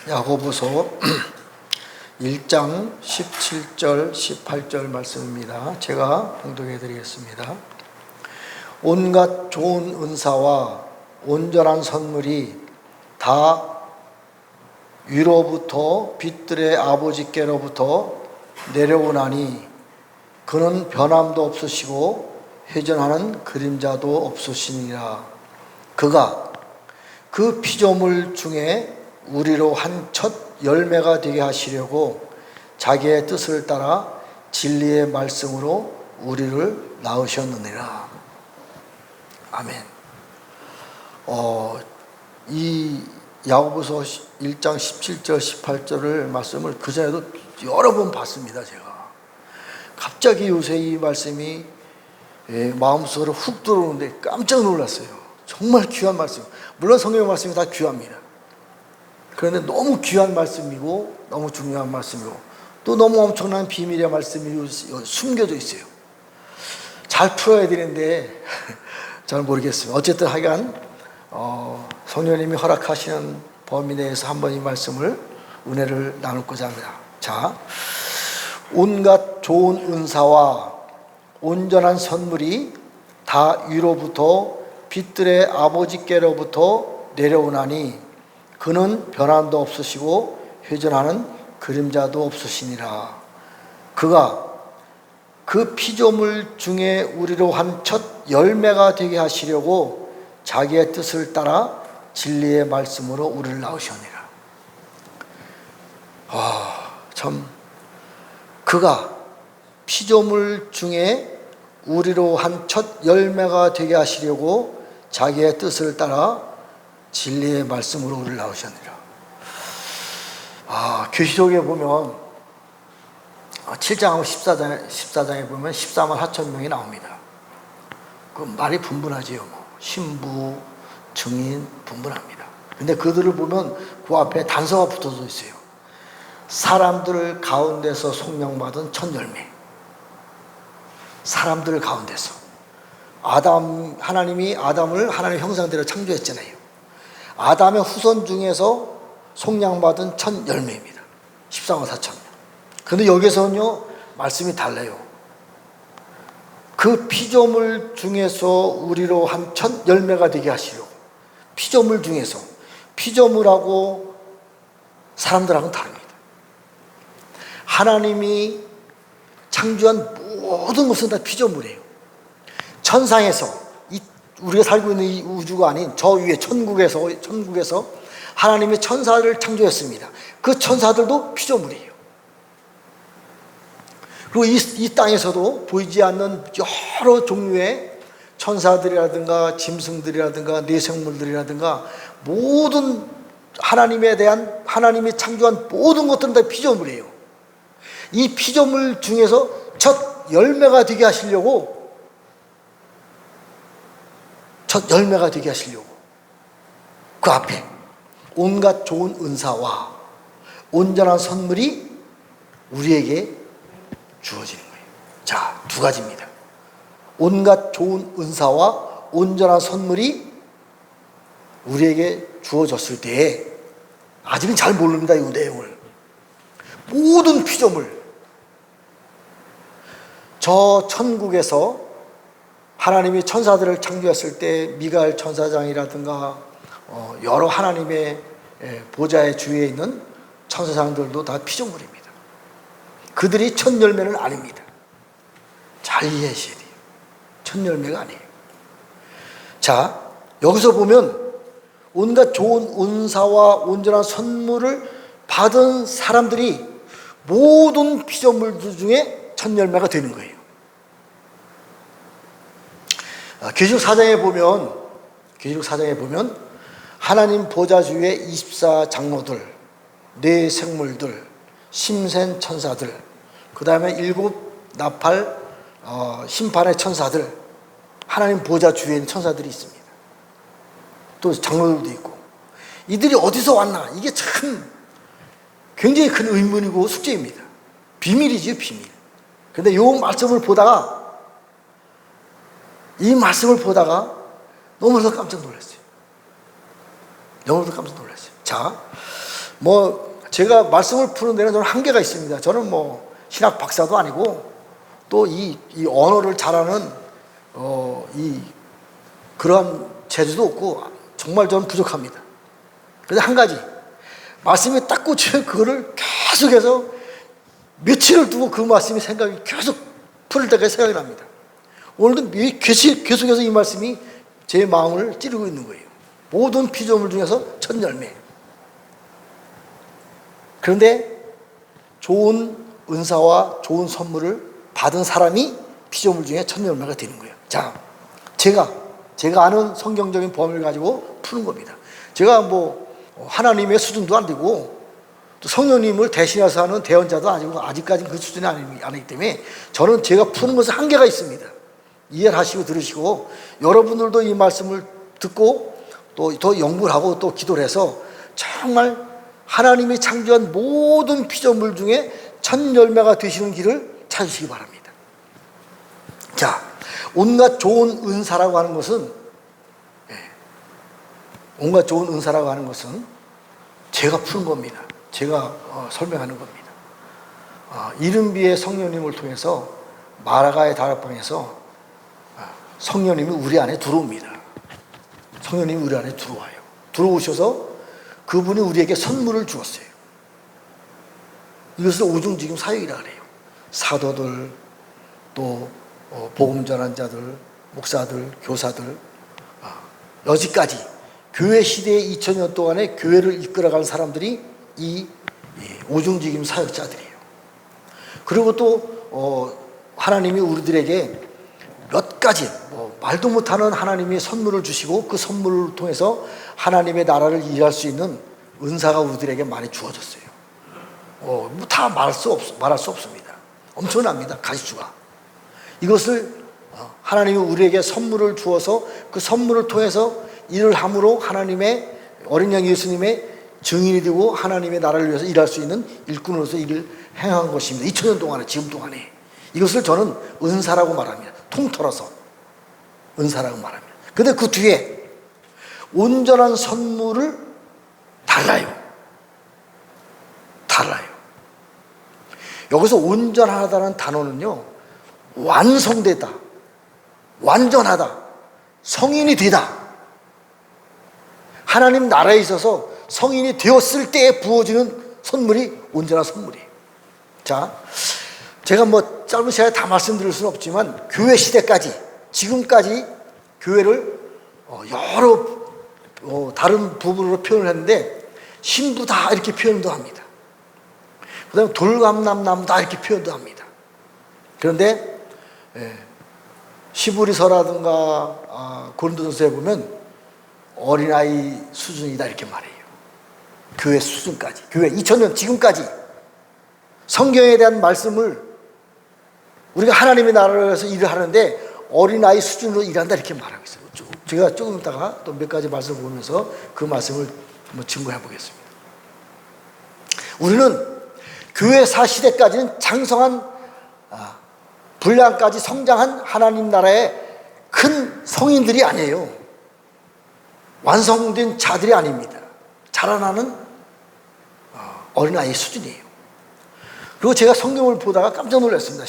야고보서 1장 17절 18절 말씀입니다. 제가 봉독해 드리겠습니다. 온갖 좋은 은사와 온전한 선물이 다 위로부터 빛들의 아버지께로부터 내려오나니 그는 변함도 없으시고 회전하는 그림자도 없으시니라. 그가 그 피조물 중에 우리로 한 첫 열매가 되게 하시려고 자기의 뜻을 따라 진리의 말씀으로 우리를 낳으셨느니라. 아멘. 이 야고보서 1장 17절 18절을 말씀을 그전에도 여러 번 봤습니다. 제가 갑자기 요새 이 말씀이 마음속으로 훅 들어오는데 깜짝 놀랐어요. 정말 귀한 말씀. 물론 성경의 말씀이 다 귀합니다. 그런데 너무 귀한 말씀이고 너무 중요한 말씀이고 또 너무 엄청난 비밀의 말씀이 숨겨져 있어요. 잘 풀어야 되는데 잘 모르겠어요. 어쨌든 하여간 성령님이 허락하시는 범위 내에서 한번 이 말씀을 은혜를 나누고자 합니다. 자, 온갖 좋은 은사와 온전한 선물이 다 위로부터 빛들의 아버지께로부터 내려오나니 그는 변함도 없으시고 회전하는 그림자도 없으시니라. 그가 그 피조물 중에 우리로 한 첫 열매가 되게 하시려고 자기의 뜻을 따라 진리의 말씀으로 우리를 낳으셨느니라. 참, 그가 피조물 중에 우리로 한 첫 열매가 되게 하시려고 자기의 뜻을 따라 진리의 말씀으로 우리를 낳으셨느니라. 계시록에 보면 7장하고 14장에 보면 14만 4천 명이 나옵니다. 그 말이 분분하지요. 신부, 증인 분분합니다. 근데 그들을 보면 그 앞에 단서가 붙어져 있어요. 사람들 가운데서 속량받은 첫 열매. 사람들 가운데서 하나님이 아담을 하나님의 형상대로 창조했잖아요. 아담의 후손 중에서 속량받은 첫 열매입니다. 14만 4천 명. 그런데 여기서는요 말씀이 달라요. 그 피조물 중에서 우리로 한 첫 열매가 되게 하시려고. 피조물 중에서. 피조물하고 사람들하고는 다릅니다. 하나님이 창조한 모든 것은 다 피조물이에요. 천상에서 우리가 살고 있는 이 우주가 아닌 저 위에 천국에서 하나님이 천사들을 창조했습니다. 그 천사들도 피조물이에요. 그리고 이 땅에서도 보이지 않는 여러 종류의 천사들이라든가 짐승들이라든가 내생물들이라든가 모든 하나님이 창조한 모든 것들은 다 피조물이에요. 이 피조물 중에서 첫 열매가 되게 하시려고 그 앞에 온갖 좋은 은사와 온전한 선물이 우리에게 주어지는 거예요. 자, 두 가지입니다. 온갖 좋은 은사와 온전한 선물이 우리에게 주어졌을 때에 아직은 잘 모릅니다. 이 내용을. 모든 피조물, 저 천국에서 하나님이 천사들을 창조했을 때 미가엘 천사장이라든가 여러 하나님의 보좌의 주위에 있는 천사장들도 다 피조물입니다. 그들이 첫 열매는 아닙니다. 잘 이해하셔야 돼요. 첫 열매가 아니에요. 자, 여기서 보면 온갖 좋은 은사와 온전한 선물을 받은 사람들이 모든 피조물들 중에 첫 열매가 되는 거예요. 계시록 4장에 보면 하나님 보좌 주위에 24장로들, 네 생물들, 심센 천사들, 그 다음에 7 나팔 심판의 천사들, 하나님 보좌 주위에 있는 천사들이 있습니다. 또 장로들도 있고. 이들이 어디서 왔나? 이게 참 굉장히 큰 의문이고 숙제입니다. 비밀이지요, 비밀. 그런데 이 말씀을 보다가 너무나도 깜짝 놀랐어요. 자, 뭐 제가 말씀을 푸는 데는 저는 한계가 있습니다. 저는 뭐 신학 박사도 아니고 또 이 언어를 잘하는 그러한 재주도 없고 정말 저는 부족합니다. 그런데 한 가지 말씀이 딱 꽂혀요. 그거를 계속해서 며칠을 두고 그 말씀이 생각이 계속 풀을 때까지 생각이 납니다. 오늘도 계속해서 이 말씀이 제 마음을 찌르고 있는 거예요. 모든 피조물 중에서 첫 열매. 그런데 좋은 은사와 좋은 선물을 받은 사람이 피조물 중에 첫 열매가 되는 거예요. 자, 제가 아는 성경적인 범위를 가지고 푸는 겁니다. 제가 뭐 하나님의 수준도 안 되고 또 성령님을 대신해서 하는 대언자도 아니고 아직까지는 그 수준이 아니기 때문에 저는 제가 푸는 것에 한계가 있습니다. 이해를 하시고 들으시고 여러분들도 이 말씀을 듣고 또 더 연구를 하고 또 기도를 해서 정말 하나님이 창조한 모든 피조물 중에 첫 열매가 되시는 길을 찾으시기 바랍니다. 자, 온갖 좋은 은사라고 하는 것은 제가 푸는 겁니다. 제가 설명하는 겁니다. 이른비의 성령님을 통해서 마라가의 다락방에서 성령님이 우리 안에 들어옵니다. 성령님이 우리 안에 들어와요. 들어오셔서 그분이 우리에게 선물을 주었어요. 이것을 오중지금 사역이라고 해요. 사도들, 또 복음 전한 자들, 목사들, 교사들, 여지까지 교회 시대의 2000년 동안에 교회를 이끌어간 사람들이 이 오중지금 사역자들이에요. 그리고 또 하나님이 우리들에게 몇 가지 말도 못하는 하나님의 선물을 주시고 그 선물을 통해서 하나님의 나라를 일할 수 있는 은사가 우리들에게 많이 주어졌어요. 다 말할 수 없습니다. 엄청납니다. 가지수가. 이것을 하나님이 우리에게 선물을 주어서 그 선물을 통해서 일을 함으로 하나님의 어린 양 예수님의 증인이 되고 하나님의 나라를 위해서 일할 수 있는 일꾼으로서 일을 행한 것입니다. 2000년 동안에, 지금 동안에. 이것을 저는 은사라고 말합니다. 통틀어서 은사라고 말합니다. 근데 그 뒤에 온전한 선물을 달라요. 여기서 온전하다는 단어는요, 완성되다, 완전하다, 성인이 되다. 하나님 나라에 있어서 성인이 되었을 때에 부어지는 선물이 온전한 선물이에요. 자, 제가 뭐 짧은 시간에 다 말씀드릴 수는 없지만 교회 시대까지 지금까지 교회를 여러 다른 부분으로 표현을 했는데 신부다 이렇게 표현도 합니다. 그 다음에 돌감남나무다 이렇게 표현도 합니다. 그런데 시브리서라든가 고린도전서에 보면 어린아이 수준이다 이렇게 말해요. 교회 수준까지, 교회 2000년 지금까지 성경에 대한 말씀을 우리가 하나님의 나라를 위해서 일을 하는데 어린아이 수준으로 일한다 이렇게 말하고 있어요. 제가 조금 있다가 또 몇 가지 말씀을 보면서 그 말씀을 한번 증거해 보겠습니다. 우리는 교회사 시대까지는 장성한 분량까지 성장한 하나님 나라의 큰 성인들이 아니에요. 완성된 자들이 아닙니다. 자라나는 어린아이 수준이에요. 그리고 제가 성경을 보다가 깜짝 놀랐습니다.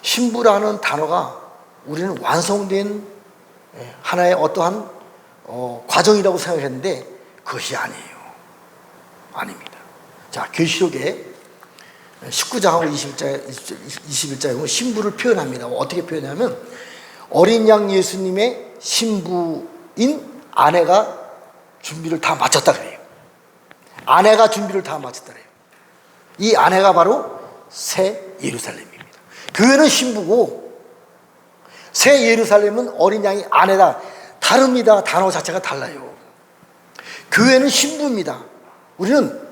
신부라는 단어가 우리는 완성된 하나의 어떠한 과정이라고 생각했는데 그것이 아니에요. 아닙니다. 자, 계시록에 19장하고 21장에 보면 신부를 표현합니다. 어떻게 표현하냐면 어린 양 예수님의 신부인 아내가 준비를 다 마쳤다 그래요. 아내가 준비를 다 마쳤다 그래요. 이 아내가 바로 새 예루살렘입니다. 교회는 신부고 새 예루살렘은 어린 양이 아내다. 다릅니다. 단어 자체가 달라요. 교회는 신부입니다. 우리는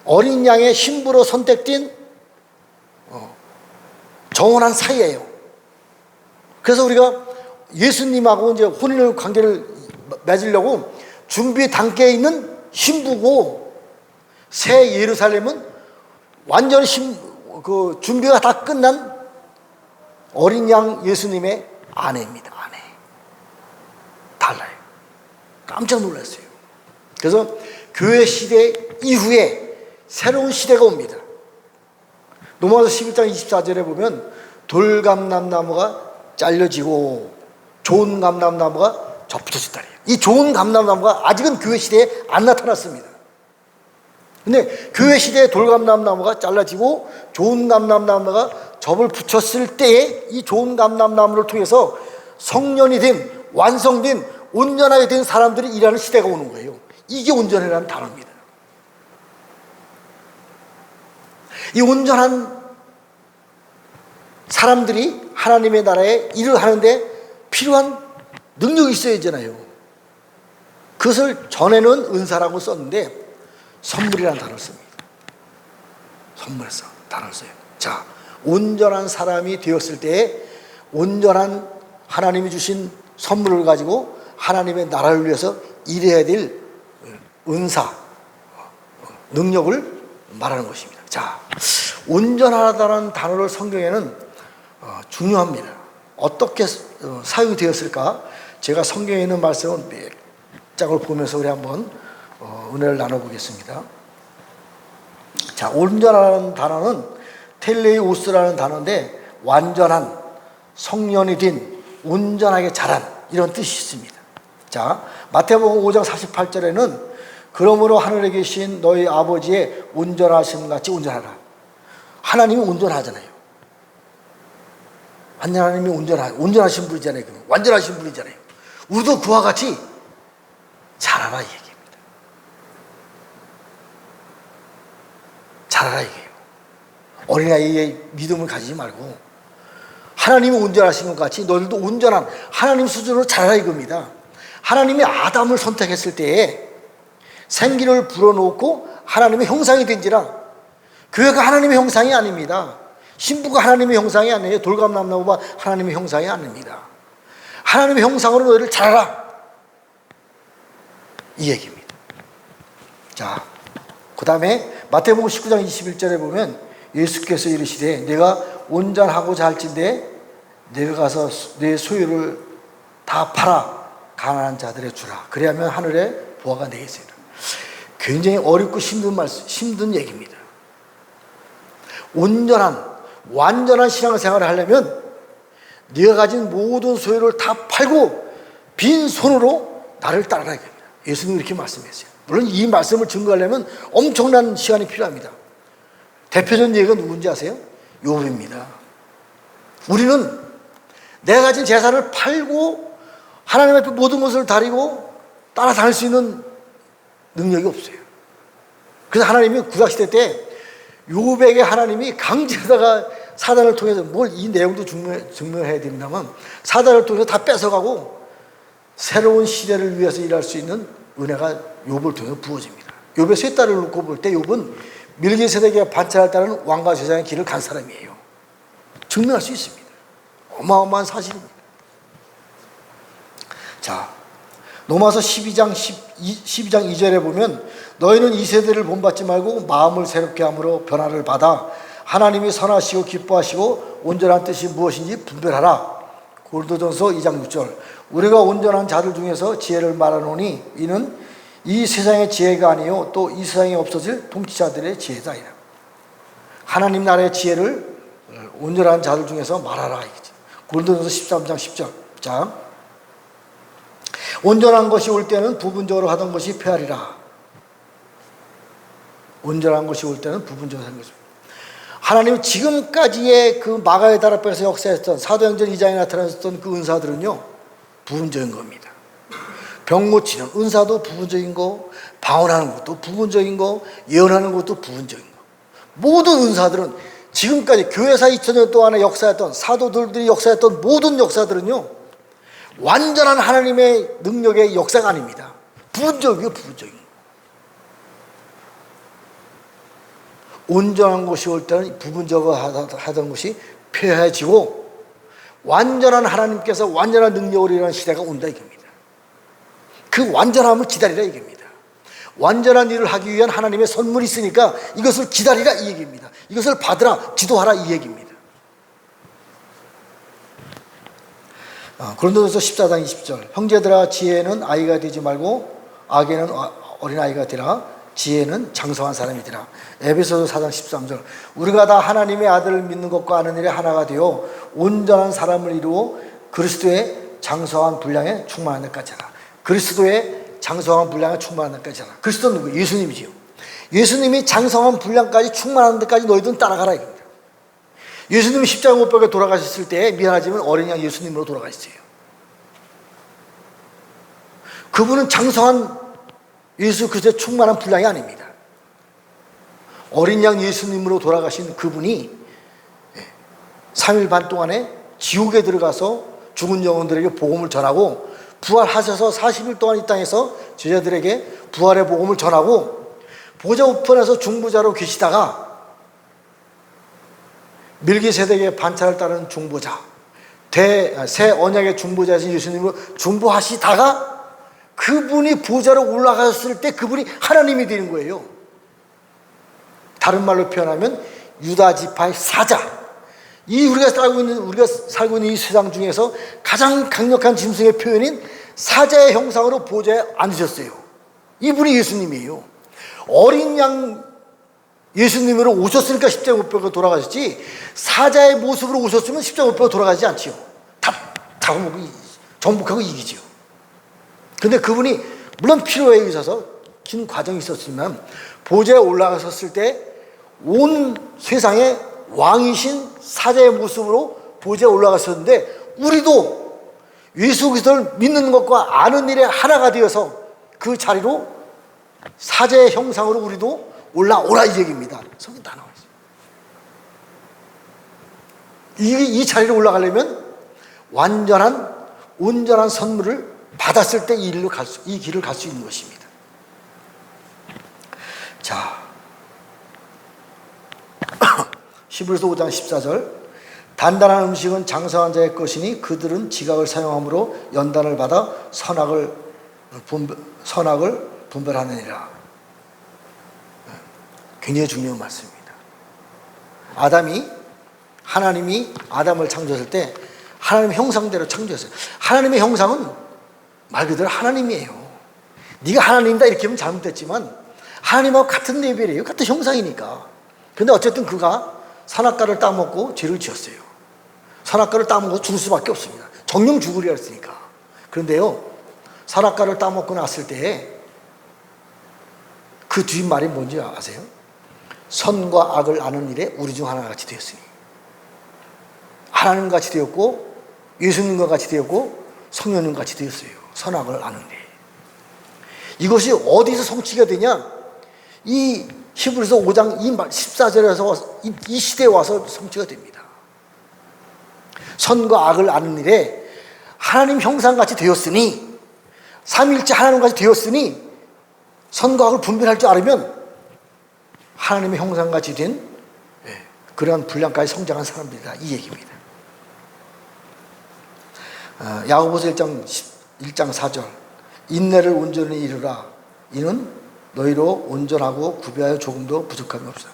어린 양의 신부로 선택된 정혼한 사이예요. 그래서 우리가 예수님하고 이제 혼인의 관계를 맺으려고 준비 단계에 있는 신부고 새 예루살렘은 완전히 준비가 다 끝난 어린 양 예수님의 아내입니다. 아내. 달라요. 깜짝 놀랐어요. 그래서 교회 시대 이후에 새로운 시대가 옵니다. 로마서 11장 24절에 보면 돌감람나무가 잘려지고 좋은 감람나무가 접붙여진다. 이 좋은 감람나무가 아직은 교회 시대에 안 나타났습니다. 근데 교회 시대에 돌감람나무가 잘라지고 좋은 감람나무가 접을 붙였을 때에 이 좋은 감람나무를 통해서 성년이 된, 완성된, 온전하게 된 사람들이 일하는 시대가 오는 거예요. 이게 온전이라는 단어입니다. 이 온전한 사람들이 하나님의 나라에 일을 하는데 필요한 능력이 있어야 되잖아요. 그것을 전에는 은사라고 썼는데 선물이라는 단어를 씁니다. 선물에서 단어를 써요. 자, 온전한 사람이 되었을 때에 온전한 하나님이 주신 선물을 가지고 하나님의 나라를 위해서 일해야 될 은사, 능력을 말하는 것입니다. 자, 온전하다는 단어를 성경에는 중요합니다. 어떻게 사용이 되었을까? 제가 성경에 있는 말씀을 몇 장을 보면서 우리 한번 은혜를 나눠보겠습니다. 자, 온전하다는 단어는 텔레오스라는 단어인데 완전한, 성년이 된, 온전하게 자란 이런 뜻이 있습니다. 자, 마태복음 5장 48절에는 그러므로 하늘에 계신 너희 아버지의 온전하심 같이 온전하라. 하나님이 온전하잖아요. 하나님이 온전하신 분이잖아요. 완전하신 분이잖아요. 우리도 그와 같이 자라라 이 얘기입니다. 자라라 이게요. 어린아이의 믿음을 가지지 말고 하나님이 온전하신 것 같이 너희들도 온전한 하나님 수준으로 자라라 이겁니다. 하나님이 아담을 선택했을 때에 생기를 불어넣고 하나님의 형상이 된지라 교회가 하나님의 형상이 아닙니다. 신부가 하나님의 형상이 아니에요. 돌감람나무가 하나님의 형상이 아닙니다. 하나님의 형상으로 너희를 자라라 이 얘기입니다. 자, 그 다음에 마태복음 19장 21절에 보면 예수께서 이르시되 내가 온전하고자 할진대 내가 가서 내 소유를 다 팔아 가난한 자들에 주라. 그래야면 하늘에 보화가 내게 있으리라. 굉장히 어렵고 힘든 얘기입니다. 온전한 완전한 신앙생활을 하려면 네가 가진 모든 소유를 다 팔고 빈 손으로 나를 따르라 이겁니다. 예수님이 이렇게 말씀했어요. 물론 이 말씀을 증거하려면 엄청난 시간이 필요합니다. 대표적인 예가 누군지 아세요? 욥입니다. 우리는 내가 가진 재산을 팔고 하나님 앞에 모든 것을 다리고 따라다닐 수 있는 능력이 없어요. 그래서 하나님이 구약시대 때 욥에게 하나님이 강제로다가 사단을 통해서 뭘 이 내용도 증명해야 됩니다만 사단을 통해서 다 뺏어가고 새로운 시대를 위해서 일할 수 있는 은혜가 욥을 통해서 부어집니다. 욥의 세 딸을 놓고 볼 때 욥은 멜기세덱의 반차를 따르는 왕과 제사장의 길을 간 사람이에요. 증명할 수 있습니다. 어마어마한 사실입니다. 자, 로마서 12장 2절에 보면 너희는 이 세대를 본받지 말고 마음을 새롭게 함으로 변화를 받아 하나님이 선하시고 기뻐하시고 온전한 뜻이 무엇인지 분별하라. 고린도전서 2장 6절 우리가 온전한 자들 중에서 지혜를 말하노니 이는 이 세상의 지혜가 아니요 또 이 세상에 없어질 통치자들의 지혜다이라. 하나님 나라의 지혜를 온전한 자들 중에서 말하라 이거지. 고린도전서 13장 10절. 자, 온전한 것이 올 때는 부분적으로 하던 것이 폐하리라. 온전한 것이 올 때는 부분적으로 하는 것입니다. 하나님은 지금까지의 그 마가의 달 앞에서 역사했던 사도행전 2장에 나타났던 그 은사들은요 부분적인 겁니다. 병 고치는 은사도 부분적인 거, 방언하는 것도 부분적인 거, 예언하는 것도 부분적인 거. 모든 은사들은 지금까지 교회사 2000년 동안의 역사였던 사도들이 역사했던 모든 역사들은요 완전한 하나님의 능력의 역사가 아닙니다. 부분적이에요. 부분적인 거. 온전한 것이 올 때는 부분적으로 하던 것이 폐해지고 완전한 하나님께서 완전한 능력으로 일하는 시대가 온다 이겁니다. 그 완전함을 기다리라 이겁니다. 완전한 일을 하기 위한 하나님의 선물이 있으니까 이것을 기다리라 이 얘기입니다. 이것을 받으라, 기도하라 이 얘기입니다. 고린도전서 14장 20절 형제들아 지혜는 아이가 되지 말고 악에는 어린아이가 되라 지혜는 장성한 사람이 되라. 에베소서 4장 13절 우리가 다 하나님의 아들을 믿는 것과 아는 일에 하나가 되어 온전한 사람을 이루어 그리스도의 장성한 분량에 충만한 데까지 하라. 그리스도의 장성한 분량에 충만한 데까지 하라. 그리스도는 누구? 예수님이지요. 예수님이 장성한 분량까지 충만한 데까지 너희들은 따라가라 이겁니다. 예수님이 십자가 못 박혀 돌아가셨을 때 미안하지만 어린 양 예수님으로 돌아가셨어요. 그분은 장성한 예수 그리스도의 충만한 분량이 아닙니다. 어린 양 예수님으로 돌아가신 그분이 3일 반 동안에 지옥에 들어가서 죽은 영혼들에게 복음을 전하고 부활하셔서 40일 동안 이 땅에서 제자들에게 부활의 복음을 전하고 보좌 우편에서 중보자로 계시다가 밀기세덱의 반차를 따르는 중보자, 새 언약의 중보자이신 예수님으로 중보하시다가 그분이 보좌로 올라가셨을 때 그분이 하나님이 되는 거예요. 다른 말로 표현하면 유다 지파의 사자. 우리가 살고 있는 이 세상 중에서 가장 강력한 짐승의 표현인 사자의 형상으로 보좌에 앉으셨어요. 이분이 예수님이에요. 어린 양 예수님으로 오셨으니까 십자가 못 박혀 돌아가셨지 사자의 모습으로 오셨으면 십자가 못 박혀 돌아가지 않지요. 다 잡아먹고 정복하고 이기지요. 근데 그분이 물론 필요에 있어서 긴 과정이 있었지만 보좌에 올라가셨을 때 온 세상의 왕이신 사자의 모습으로 보좌에 올라가셨는데 우리도 예수 그리스도를 믿는 것과 아는 일에 하나가 되어서 그 자리로 사자의 형상으로 우리도 올라오라 이 얘기입니다. 성경 다 나와 있어요. 이 자리로 올라가려면 온전한 선물을 받았을 때 이 길을 갈 수 있는 것입니다. 자, 히브리서 5장 14절 단단한 음식은 장성한 자의 것이니 그들은 지각을 사용함으로 연단을 받아 선악을 분별하느니라. 굉장히 중요한 말씀입니다. 하나님이 아담을 창조했을 때 하나님의 형상대로 창조했어요. 하나님의 형상은 말 그대로 하나님이에요. 네가 하나님이다 이렇게 하면 잘못됐지만 하나님하고 같은 레벨이에요. 같은 형상이니까. 그런데 어쨌든 그가 선악과를 따먹고 죄를 지었어요. 선악과를 따먹고 죽을 수밖에 없습니다. 정령 죽으리라 했으니까. 그런데요, 선악과를 따먹고 났을 때 그 뒷말이 뭔지 아세요? 선과 악을 아는 일에 우리 중 하나가 같이 되었으니. 하나님 같이 되었고 예수님과 같이 되었고 성령님 같이 되었어요. 선악을 아는 일. 이것이 어디서 성취가 되냐? 이 히브리서 5장 14절에서 이 시대에 와서 성취가 됩니다. 선과 악을 아는 일에 하나님 형상같이 되었으니 삼위일체 하나님같이 되었으니 선과 악을 분별할 줄 알으면 하나님의 형상같이 된 그러한 분량까지 성장한 사람들이다 이 얘기입니다. 야고보서 1장 4절 인내를 온전히 이루라 이는 너희로 온전하고 구비하여 조금도 부족함이 없어.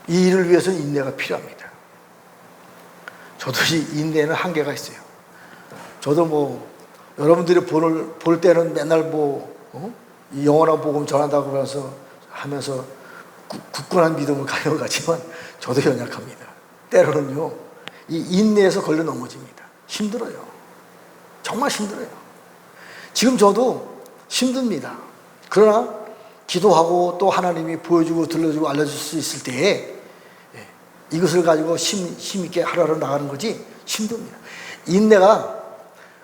이 일을 위해서는 인내가 필요합니다. 저도 이 인내에는 한계가 있어요. 저도 여러분들이 볼 때는 맨날 이 영원한 복음 전한다고 하면서 굳건한 믿음을 가지고 가지만 저도 연약합니다. 때로는요, 이 인내에서 걸려 넘어집니다. 힘들어요. 정말 힘들어요. 지금 저도 힘듭니다. 그러나 기도하고 또 하나님이 보여주고 들려주고 알려줄 수 있을 때에 이것을 가지고 힘있게 하루하루 나가는 거지 힘듭니다. 인내가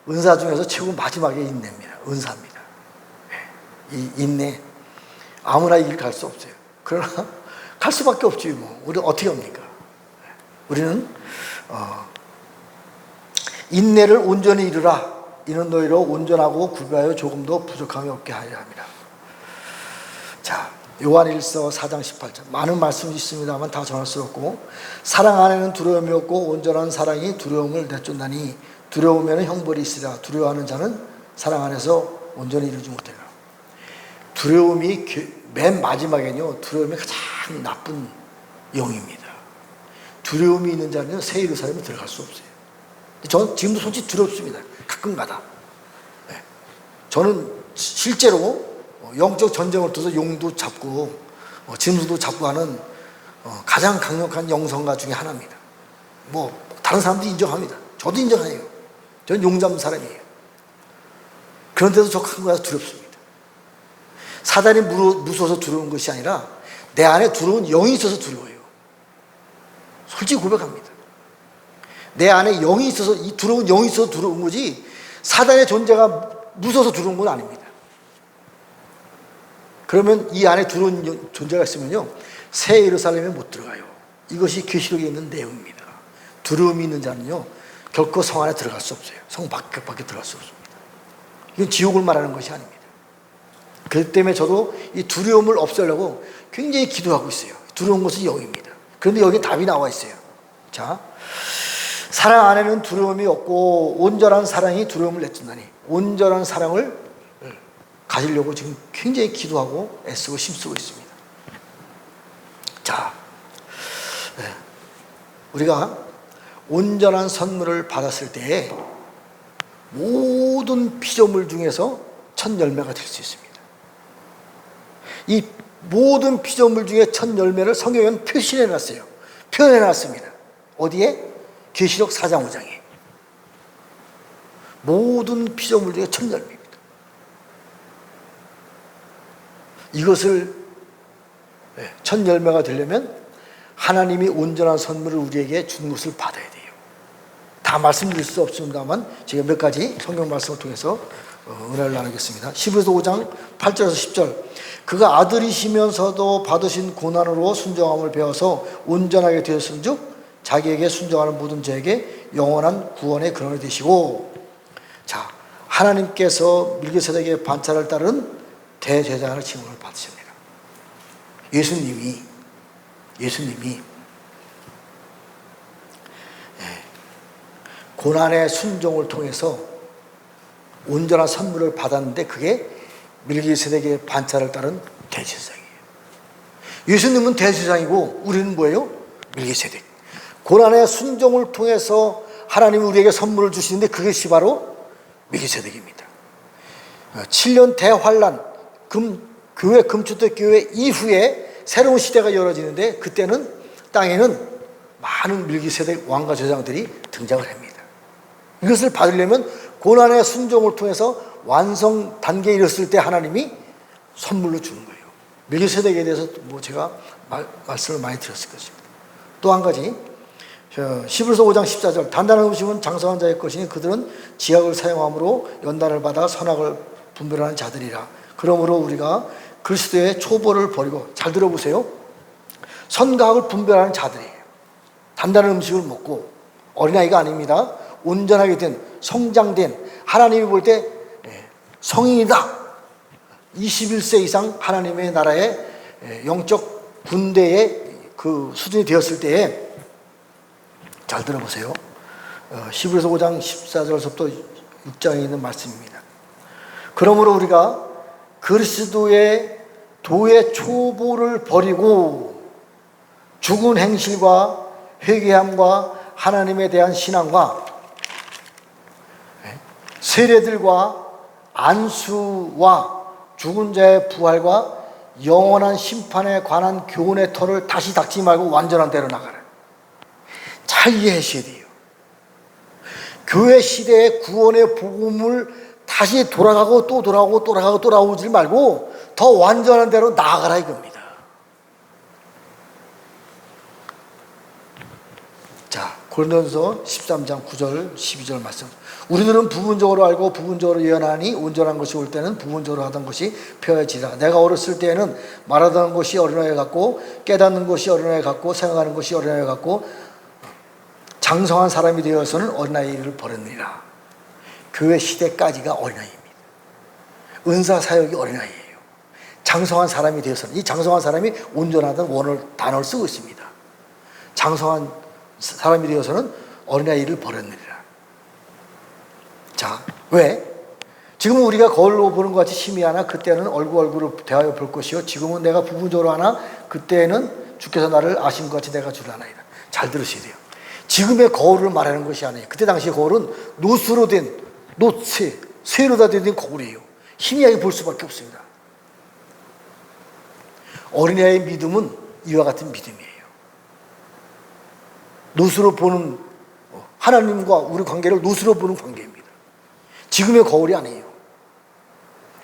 은사 중에서 최고 마지막에 인내입니다. 은사입니다. 이 인내 아무나 이 길 갈 수 없어요. 그러나 갈 수밖에 없지 우리 어떻게 합니까? 우리는 인내를 온전히 이루라 이는 너희로 온전하고 구비하여 조금도 부족함이 없게 하려 함이라. 자, 요한일서 4장 18절 많은 말씀이 있습니다만 다 전할 수 없고 사랑 안에는 두려움이 없고 온전한 사랑이 두려움을 내쫓나니 두려우면 형벌이 있으리라. 두려워하는 자는 사랑 안에서 온전히 이루지 못하리라. 두려움이 맨 마지막에는요, 두려움이 가장 나쁜 영입니다. 두려움이 있는 자는 새 예루살렘에 들어갈 수 없어요. 저는 지금도 솔직히 두렵습니다. 가끔가다. 네. 저는 실제로 영적 전쟁을 통해서 용도 잡고 짐승도 잡고 하는 가장 강력한 영성가 중에 하나입니다. 뭐 다른 사람도 인정합니다. 저도 인정해요. 저는 용 잡는 사람이에요. 그런데도 저 가끔가다 두렵습니다. 사단이 무서워서 두려운 것이 아니라 내 안에 두려운 영이 있어서 두려워요. 솔직히 고백합니다. 내 안에 영이 있어서, 이 두려운 영이 있어서 두려운 거지 사단의 존재가 무서워서 두려운 건 아닙니다. 그러면 이 안에 두려운 존재가 있으면요, 새 예루살렘에 못 들어가요. 이것이 계시록에 있는 내용입니다. 두려움이 있는 자는요 결코 성 안에 들어갈 수 없어요. 성 밖에 들어갈 수 없습니다. 이건 지옥을 말하는 것이 아닙니다. 그렇기 때문에 저도 이 두려움을 없애려고 굉장히 기도하고 있어요. 두려운 것은 영입니다. 그런데 여기 답이 나와 있어요. 자, 사랑 안에는 두려움이 없고 온전한 사랑이 두려움을 내쫓나니, 온전한 사랑을 가지려고 지금 굉장히 기도하고 애쓰고 힘쓰고 있습니다. 자, 우리가 온전한 선물을 받았을 때에 모든 피조물 중에서 첫 열매가 될 수 있습니다. 이 모든 피조물 중에 첫 열매를 성경에는 표시해 놨어요. 표현해 놨습니다. 어디에? 계시록 4장 5장에. 모든 피조물 중에 첫 열매입니다. 이것을 첫 열매가 되려면 하나님이 온전한 선물을 우리에게 주는 것을 받아야 돼요. 다 말씀드릴 수 없습니다만 제가 몇 가지 성경 말씀을 통해서 은혜를 나누겠습니다. 히브리서 5장 8절에서 10절. 그가 아들이시면서도 받으신 고난으로 순종함을 배워서 온전하게 되었은즉 자기에게 순종하는 모든 자에게 영원한 구원의 근원이 되시고. 자, 하나님께서 밀기세덱의 반차를 따른 대제사장의 칭함을 받으십니다. 예수님이 고난의 순종을 통해서 온전한 선물을 받았는데 그게 밀기세덱의 반차를 따른 대제사장이에요. 예수님은 대제사장이고 우리는 뭐예요? 밀기세덱. 고난의 순종을 통해서 하나님이 우리에게 선물을 주시는데 그것이 바로 밀기세덱입니다. 7년 대환란, 교회 금초대 교회 이후에 새로운 시대가 열어지는데 그때는 땅에는 많은 밀기세덱 왕과 제사장들이 등장을 합니다. 이것을 받으려면 고난의 순종을 통해서 완성 단계에 이르렀을 때 하나님이 선물로 주는 거예요. 밀기세덱에 대해서 뭐 제가 말씀을 많이 드렸을 것입니다. 또 한 가지, 히브리서 5장 14절. 단단한 음식은 장성한 자의 것이니 그들은 지약을 사용함으로 연단을 받아 선악을 분별하는 자들이라. 그러므로 우리가 그리스도의 초보를 버리고, 잘 들어보세요, 선과 악을 분별하는 자들이에요. 단단한 음식을 먹고, 어린아이가 아닙니다. 온전하게 된, 성장된, 하나님이 볼 때 성인이다. 21세 이상 하나님의 나라의 영적 군대의 그 수준이 되었을 때에, 잘 들어보세요. 히브리서 5장 14절부터 6장에 있는 말씀입니다. 그러므로 우리가 그리스도의 도의 초보를 버리고 죽은 행실과 회개함과 하나님에 대한 신앙과 세례들과 안수와 죽은 자의 부활과 영원한 심판에 관한 교훈의 터를 다시 닦지 말고 완전한 대로 나가라. 잘 이해하셔야 돼요. 교회 시대의 구원의 복음을 다시 돌아가고 또 돌아오고 돌아가고 돌아오지 말고 더 완전한 대로 나아가라 이겁니다. 자, 고린도전서 13장 9절 12절 말씀. 우리들은 부분적으로 알고 부분적으로 예언하니 온전한 것이 올 때는 부분적으로 하던 것이 펴야지라. 내가 어렸을 때에는 말하던 것이 어린아이 같고 깨닫는 것이 어린아이 같고 생각하는 것이 어린아이 같고 장성한 사람이 되어서는 어린아이를 버렸느니라. 교회 시대까지가 어린아이입니다. 은사 사역이 어린아이예요. 장성한 사람이 되어서는, 이 장성한 사람이 온전하다는 원어를, 단어를 쓰고 있습니다. 장성한 사람이 되어서는 어린아이를 버렸느니라. 자, 왜? 지금은 우리가 거울로 보는 것 같이 심히 하나 그때는 얼굴로 대하여 볼 것이요 지금은 내가 부분적으로 하나 그때는 주께서 나를 아신 것 같이 내가 주를 아나이다. 잘 들으셔야 돼요. 지금의 거울을 말하는 것이 아니에요. 그때 당시 거울은 노수로 된, 쇠로 다 된 거울이에요. 희미하게 볼 수밖에 없습니다. 어린아이의 믿음은 이와 같은 믿음이에요. 노수로 보는, 하나님과 우리 관계를 노수로 보는 관계입니다. 지금의 거울이 아니에요.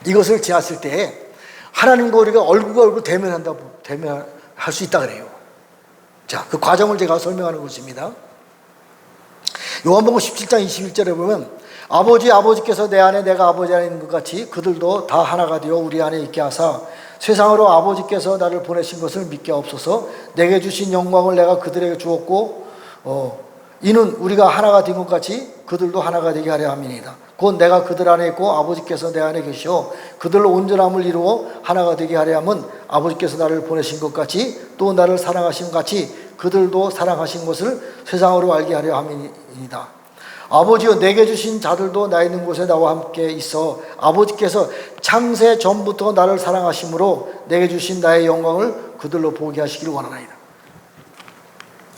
이것을 지났을 때 하나님과 우리가 얼굴과 얼굴 대면할 수 있다 그래요. 자, 그 과정을 제가 설명하는 것입니다. 요한복음 17장 21절에 보면 아버지께서 내 안에 내가 아버지 안에 있는 것 같이 그들도 다 하나가 되어 우리 안에 있게 하사 세상으로 아버지께서 나를 보내신 것을 믿게 없어서 내게 주신 영광을 내가 그들에게 주었고 이는 우리가 하나가 된 것 같이 그들도 하나가 되게 하려 함이니이다. 곧 내가 그들 안에 있고 아버지께서 내 안에 계시오 그들로 온전함을 이루어 하나가 되게 하려 함은 아버지께서 나를 보내신 것 같이 또 나를 사랑하신 것 같이 그들도 사랑하신 것을 세상으로 알게 하려 함이니이다. 아버지여 내게 주신 자들도 나 있는 곳에 나와 함께 있어 아버지께서 창세 전부터 나를 사랑하심으로 내게 주신 나의 영광을 그들로 보게 하시기를 원하나이다.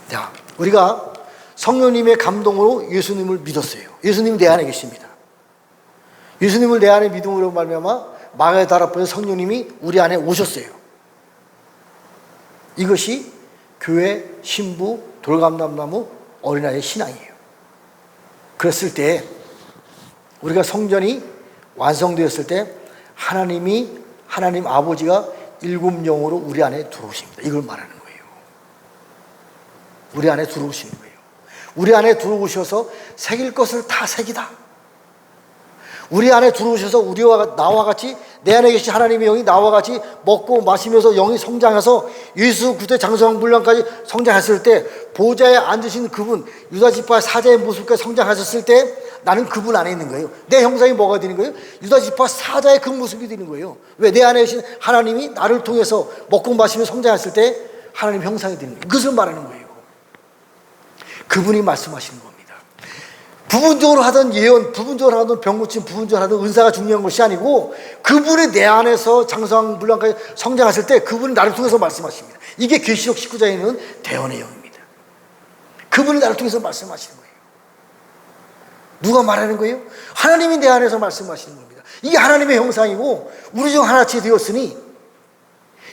자, 우리가 성령님의 감동으로 예수님을 믿었어요. 예수님이 내 안에 계십니다. 예수님을 내 안에 믿음으로 말미암아 마가의 달 앞에서 성령님이 우리 안에 오셨어요. 이것이 교회, 신부, 돌감람나무, 어린아이의 신앙이에요. 그랬을 때 우리가 성전이 완성되었을 때 하나님 아버지가 일곱 영으로 우리 안에 들어오십니다. 이걸 말하는 거예요. 우리 안에 들어오시는 거예요. 우리 안에 들어오셔서 새길 것을 다 새기다. 우리 안에 들어오셔서 나와 같이 내 안에 계신 하나님의 영이 나와 같이 먹고 마시면서 영이 성장해서 예수 그리스도의 장성분량까지 성장했을 때 보좌에 앉으신 그분 유다지파 사자의 모습까지 성장하셨을 때 나는 그분 안에 있는 거예요. 내 형상이 뭐가 되는 거예요? 유다지파 사자의 그 모습이 되는 거예요. 왜? 내 안에 계신 하나님이 나를 통해서 먹고 마시며 성장했을 때 하나님 형상이 되는 거예요. 그것을 말하는 거예요. 그분이 말씀하시는 겁니다. 부분적으로 하던 예언, 부분적으로 하던 병고침, 부분적으로 하던 은사가 중요한 것이 아니고 그분이 내 안에서 장성분량까지 성장했을 때 그분이 나를 통해서 말씀하십니다. 이게 계시록 19장에 있는 대언의 영입니다. 그분이 나를 통해서 말씀하시는 거예요. 누가 말하는 거예요? 하나님이 내 안에서 말씀하시는 겁니다. 이게 하나님의 형상이고 우리 중 하나씩 되었으니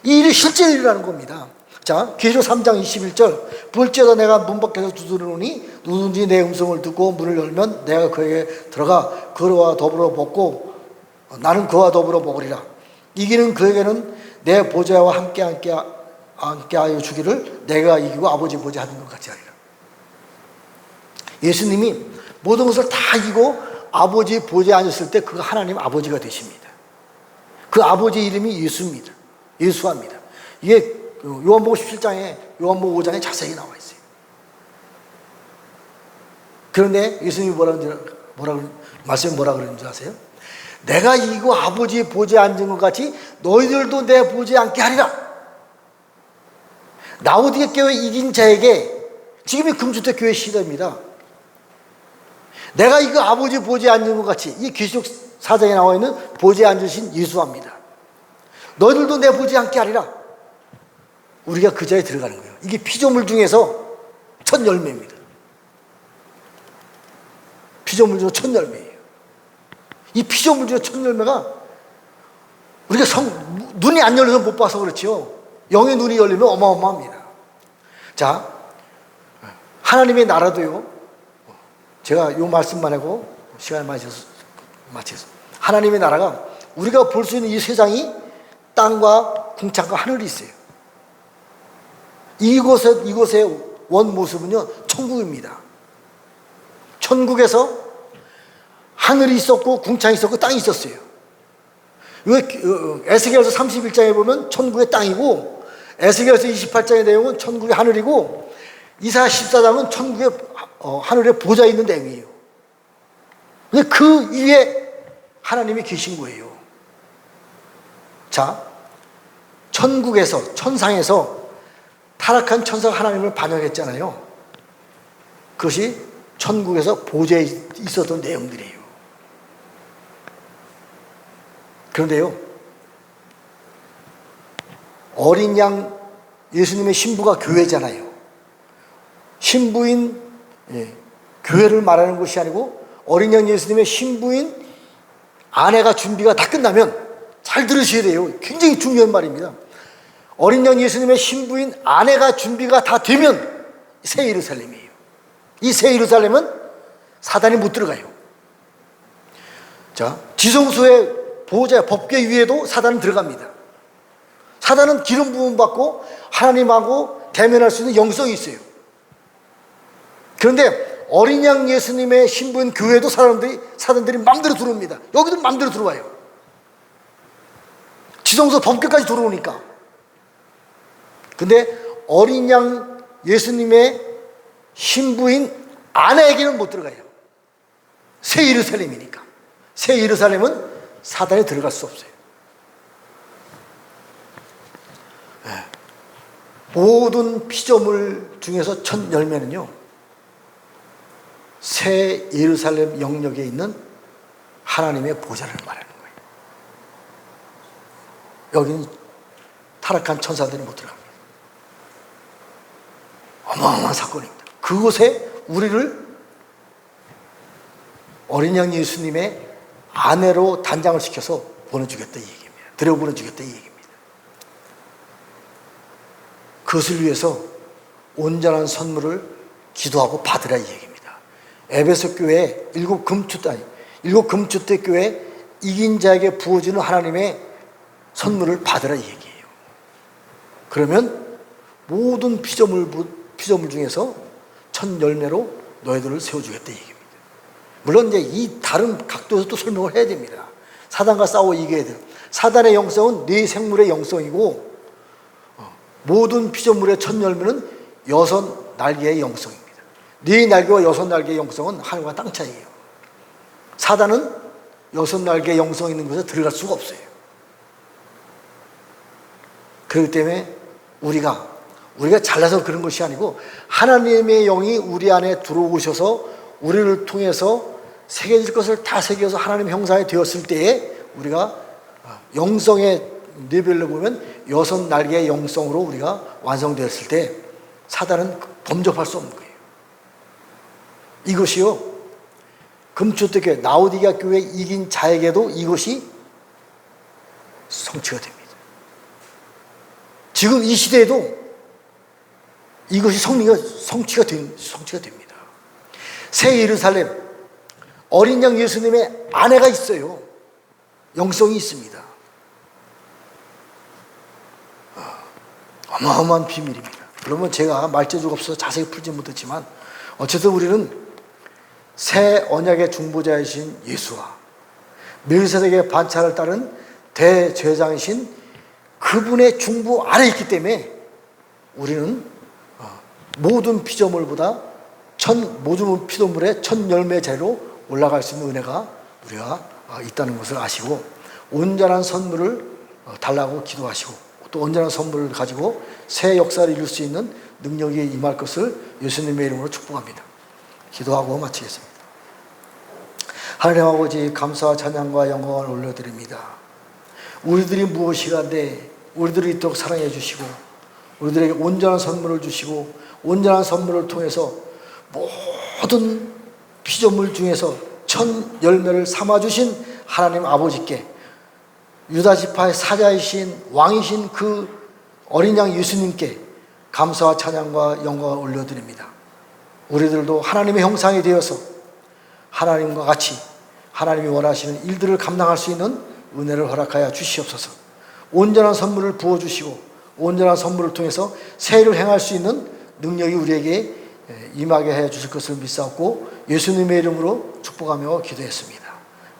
이 일이 실제 일이라는 겁니다. 자, 계시록 3장 21절 볼지어다 내가 문 밖에서 두드리노니 누구든지 내 음성을 듣고 문을 열면 내가 그에게 들어가 그와 더불어 먹고 나는 그와 더불어 먹으리라. 이기는 그에게는 내 보좌와 함께하여 주기를 내가 이기고 아버지 보좌 하는 것 같이 하리라. 예수님이 모든 것을 다 이기고 아버지 보좌에 앉았을 때 그가 하나님 아버지가 되십니다. 그 아버지 이름이 예수입니다. 예수합니다. 이게 요한복음 17장에 요한복음 5장에 자세히 나와 있어요. 그런데 예수님이 말씀이 뭐라 그러는 줄 아세요? 내가 이거 아버지의 보좌에 앉은 것 같이 너희들도 내 보좌에 앉게 하리라. 라오디게 교회 이긴 자에게 지금이 금주택 교회 시대입니다. 내가 이거 아버지 보좌에 앉은 것 같이 이 계시록 4장에 나와 있는 보좌에 앉으신 예수합니다. 너희들도 내 보좌에 앉게 하리라. 우리가 그 자리에 들어가는 거예요. 이게 피조물 중에서 첫 열매입니다. 피조물 중에 첫 열매예요. 이 피조물 중에 첫 열매가 우리가 눈이 안 열려서 못 봐서 그렇지요. 영의 눈이 열리면 어마어마합니다. 자, 하나님의 나라도요. 제가 요 말씀만 하고 시간을 마치겠습니다. 하나님의 나라가 우리가 볼 수 있는 이 세상이 땅과 궁창과 하늘이 있어요. 이곳의 원 모습은요, 천국입니다. 천국에서 하늘이 있었고, 궁창이 있었고, 땅이 있었어요. 에스겔서 31장에 보면 천국의 땅이고, 에스겔서 28장의 내용은 천국의 하늘이고, 이사야 14장은 천국의 하늘에 보좌 있는 내용이에요. 근데 그 위에 하나님이 계신 거예요. 자, 천국에서, 천상에서 타락한 천사가 하나님을 반역했잖아요. 그것이 천국에서 보좌에 있었던 내용들이에요. 그런데요, 어린 양 예수님의 신부가 교회잖아요. 신부인 예, 교회를 말하는 것이 아니고 어린 양 예수님의 신부인 아내가 준비가 다 끝나면, 잘 들으셔야 돼요. 굉장히 중요한 말입니다. 어린 양 예수님의 신부인 아내가 준비가 다 되면 새 예루살렘이에요. 이 새 예루살렘은 사단이 못 들어가요. 자, 지성소의 보호자 법궤 위에도 사단은 들어갑니다. 사단은 기름 부음 받고 하나님하고 대면할 수 있는 영성이 있어요. 그런데 어린 양 예수님의 신부인 교회도 사단들이 마음대로 들어옵니다. 여기도 마음대로 들어와요. 지성소 법궤까지 들어오니까. 근데 어린 양 예수님의 신부인 아내에게는 못 들어가요. 새 예루살렘이니까. 새 예루살렘은 사단이 들어갈 수 없어요. 네. 모든 피조물 중에서 첫 열매는요, 새 예루살렘 영역에 있는 하나님의 보좌를 말하는 거예요. 여기는 타락한 천사들이 못 들어갑니다. 어마어마한 사건입니다. 그곳에 우리를 어린 양 예수님의 아내로 단장을 시켜서 보내주겠다 이 얘기입니다. 들여보내주겠다 이 얘기입니다. 그것을 위해서 온전한 선물을 기도하고 받으라 이 얘기입니다. 에베소 교회 일곱 금주대 교회 이긴 자에게 부어지는 하나님의 선물을 받으라 이 얘기예요. 그러면 모든 피조물 중에서 첫 열매로 너희들을 세워주겠다 이 얘기입니다. 물론 이제 이 다른 각도에서 또 설명을 해야 됩니다. 사단과 싸워 이겨야 돼요. 사단의 영성은 네 생물의 영성이고, 모든 피조물의 첫 열매는 여섯 날개의 영성입니다. 네 날개와 여섯 날개의 영성은 하늘과 땅 차이예요. 사단은 여섯 날개의 영성 있는 곳에 들어갈 수가 없어요. 그렇기 때문에 우리가 잘나서 그런 것이 아니고 하나님의 영이 우리 안에 들어오셔서 우리를 통해서 새겨질 것을 다 새겨서 하나님의 형상이 되었을 때에 우리가 영성의 레벨로 보면 여섯 날개의 영성으로 우리가 완성되었을 때 사단은 범접할 수 없는 거예요. 이것이요, 금주교회 라오디게아 교회 이긴 자에게도 이것이 성취가 됩니다. 지금 이 시대에도 이것이 성취가 됩니다. 새 예루살렘, 어린 양 예수님의 아내가 있어요. 영성이 있습니다. 어마어마한 비밀입니다. 그러면 제가 말재주가 없어서 자세히 풀지 못했지만 어쨌든 우리는 새 언약의 중보자이신 예수와 멜기세덱의 반차를 따른 대제사장이신 그분의 중보 아래 있기 때문에 우리는 모든 피조물보다 모든 피조물의 첫 열매 자리로 올라갈 수 있는 은혜가 우리가 있다는 것을 아시고 온전한 선물을 달라고 기도하시고 또 온전한 선물을 가지고 새 역사를 이룰 수 있는 능력이 임할 것을 예수님의 이름으로 축복합니다. 기도하고 마치겠습니다. 하나님 아버지, 감사와 찬양과 영광을 올려드립니다. 우리들이 무엇이간데 우리들을 이토록 사랑해 주시고 우리들에게 온전한 선물을 주시고 온전한 선물을 통해서 모든 피조물 중에서 첫 열매를 삼아주신 하나님 아버지께 유다지파의 사자이신 왕이신 그 어린 양 예수님께 감사와 찬양과 영광을 올려드립니다. 우리들도 하나님의 형상이 되어서 하나님과 같이 하나님이 원하시는 일들을 감당할 수 있는 은혜를 허락하여 주시옵소서. 온전한 선물을 부어주시고 온전한 선물을 통해서 새 일을 행할 수 있는 능력이 우리에게 임하게 해 주실 것을 믿사옵고 예수님의 이름으로 축복하며 기도했습니다.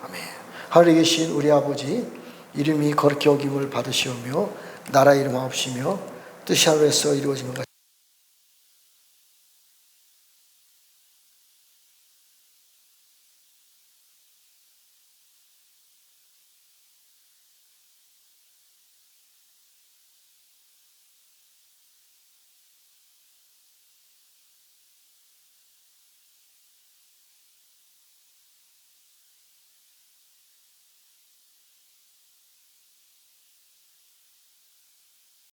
아멘. 하늘에 계신 우리 아버지, 이름이 거룩히 여김을 받으시오며 나라 이름 하옵시며 뜻이 하늘에서 이루어진 것 같이